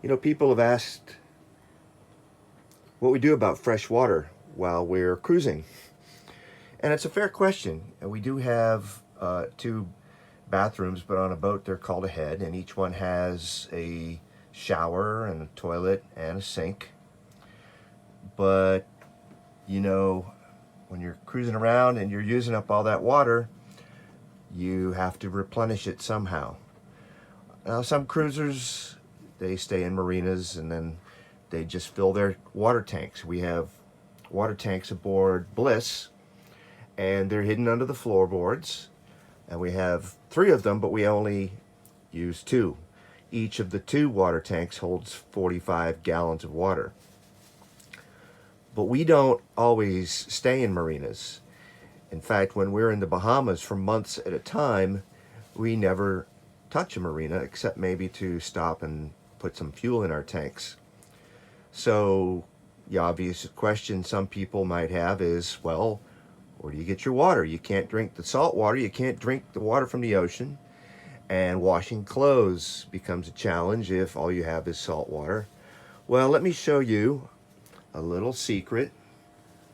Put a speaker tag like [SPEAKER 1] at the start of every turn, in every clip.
[SPEAKER 1] You know, people have asked what we do about fresh water while we're cruising. And it's a fair question. And we do have two bathrooms, but on a boat they're called a head, and each one has a shower and a toilet and a sink. But, you know, when you're cruising around and you're using up all that water, you have to replenish it somehow. Now, some cruisers, they stay in marinas and then they just fill their water tanks. We have water tanks aboard Bliss, and they're hidden under the floorboards. And we have 3 of them, but we only use 2. Each of the 2 water tanks holds 45 gallons of water. But we don't always stay in marinas. In fact, when we're in the Bahamas for months at a time, we never touch a marina except maybe to stop and put some fuel in our tanks. So the obvious question some people might have is, well, where do you get your water? You can't drink the salt water, you can't drink the water from the ocean, and washing clothes becomes a challenge if all you have is salt water. Well, let me show you a little secret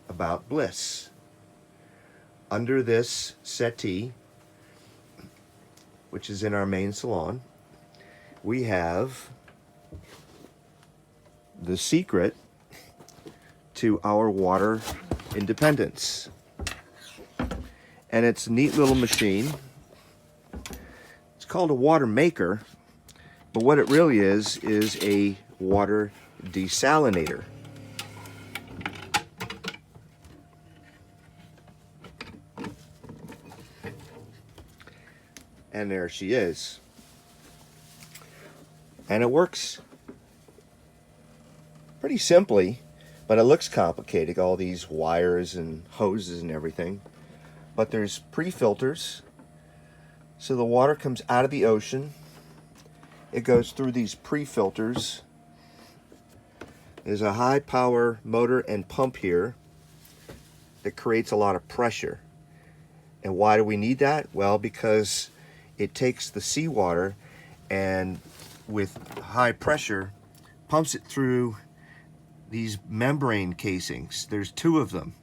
[SPEAKER 1] about Bliss. Under this settee, which is in our main salon, we have the secret to our water independence. And it's a neat little machine. It's called a water maker, but what it really is a water desalinator. And there she is. And it works pretty simply, but it looks complicated, all these wires and hoses and everything. But there's pre-filters, so the water comes out of the ocean. It goes through these pre-filters. There's a high power motor and pump here that creates a lot of pressure. And why do we need that? Well, because it takes the seawater and with high pressure pumps it through these membrane casings. There's 2 of them.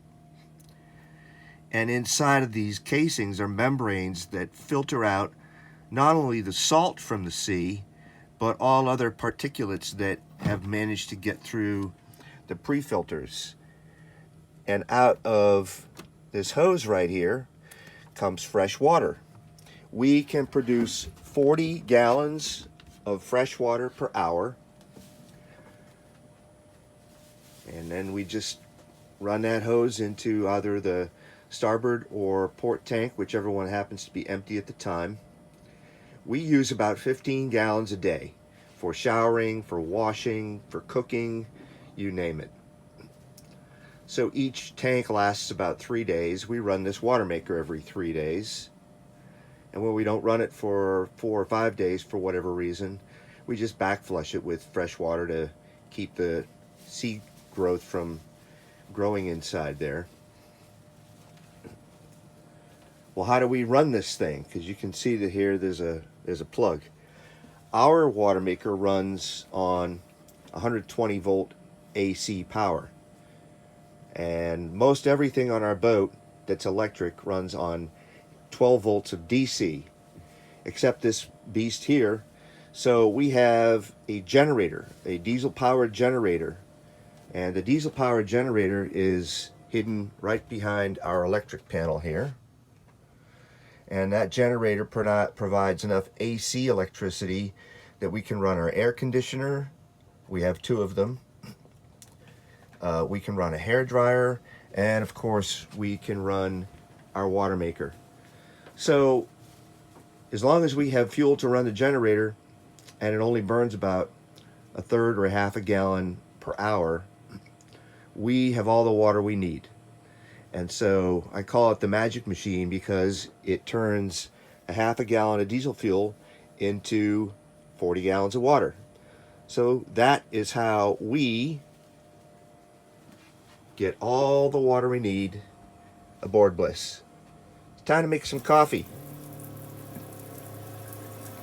[SPEAKER 1] And inside of these casings are membranes that filter out not only the salt from the sea, but all other particulates that have managed to get through the pre-filters. And out of this hose right here comes fresh water. We can produce 40 gallons of fresh water per hour. And then we just run that hose into either the starboard or port tank, whichever one happens to be empty at the time. We use about 15 gallons a day for showering, for washing, for cooking, you name it. So each tank lasts about 3 days. We run this water maker every 3 days. And when we don't run it for 4 or 5 days for whatever reason, we just back flush it with fresh water to keep the sea growth from growing inside there. Well, how do we run this thing? Because you can see that here there's a plug. Our water maker runs on 120 volt AC power. And most everything on our boat that's electric runs on 12 volts of DC, except this beast here. So we have a generator, a diesel powered generator, and the diesel powered generator is hidden right behind our electric panel here. And that generator provides enough AC electricity that we can run our air conditioner. We have 2 of them. We can run a hair dryer, and of course we can run our water maker. So as long as we have fuel to run the generator and it only burns about 1/3 or 1/2 a gallon per hour, we have all the water we need. And so I call it the magic machine because it turns 1/2 a gallon of diesel fuel into 40 gallons of water. So that is how we get all the water we need aboard Bliss. It's time to make some coffee.